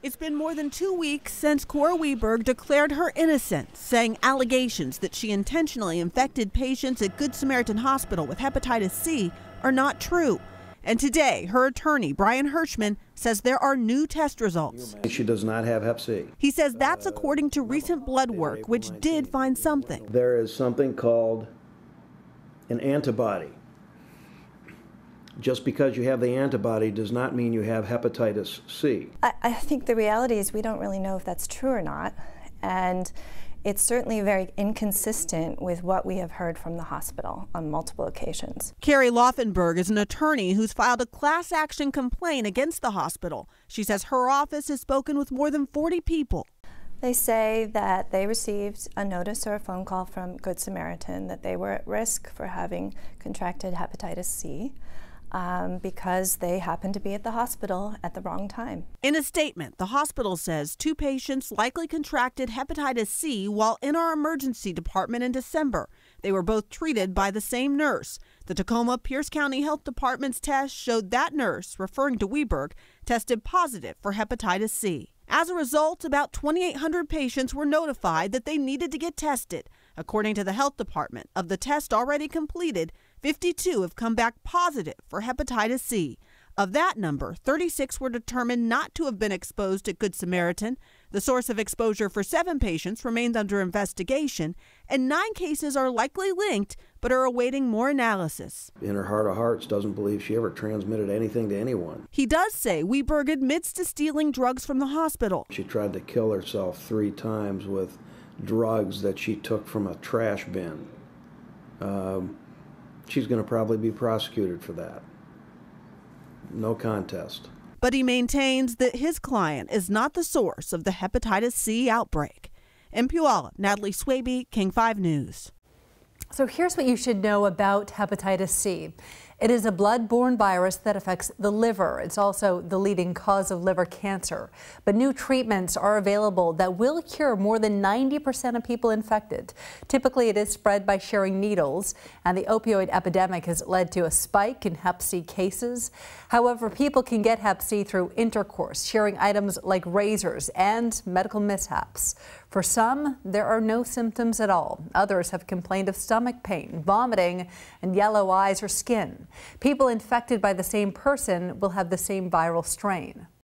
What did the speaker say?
It's been more than 2 weeks since Cora Weberg declared her innocence, saying allegations that she intentionally infected patients at Good Samaritan Hospital with hepatitis C are not true. And today, her attorney, Brian Hirschman, says there are new test results. She does not have Hep C. He says that's according to recent blood work, which did find something. There is something called an antibody. Just because you have the antibody does not mean you have hepatitis C. I think the reality is we don't really know if that's true or not, and it's certainly very inconsistent with what we have heard from the hospital on multiple occasions. Carrie Laufenberg is an attorney who's filed a class action complaint against the hospital. She says her office has spoken with more than 40 people. They say that they received a notice or a phone call from Good Samaritan that they were at risk for having contracted hepatitis C. Because they happened to be at the hospital at the wrong time. In a statement, the hospital says 2 patients likely contracted hepatitis C while in our emergency department in December. They were both treated by the same nurse. The Tacoma-Pierce County Health Department's test showed that nurse, referring to Weberg, tested positive for hepatitis C. As a result, about 2,800 patients were notified that they needed to get tested. According to the health department, of the test already completed, 52 have come back positive for hepatitis C. Of that number, 36 were determined not to have been exposed at Good Samaritan. The source of exposure for 7 patients remains under investigation, and 9 cases are likely linked but are awaiting more analysis. In her heart of hearts, doesn't believe she ever transmitted anything to anyone. He does say Weberg admits to stealing drugs from the hospital. She tried to kill herself 3 times with drugs that she took from a trash bin. She's going to probably be prosecuted for that. No contest. But he maintains that his client is not the source of the hepatitis C outbreak. In Puyallup, Natalie Swaby, King 5 News. So here's what you should know about hepatitis C. It is a blood-borne virus that affects the liver. It's also the leading cause of liver cancer. But new treatments are available that will cure more than 90% of people infected. Typically, it is spread by sharing needles, and the opioid epidemic has led to a spike in Hep C cases. However, people can get Hep C through intercourse, sharing items like razors and medical mishaps. For some, there are no symptoms at all. Others have complained of stomach pain, vomiting, and yellow eyes or skin. People infected by the same person will have the same viral strain.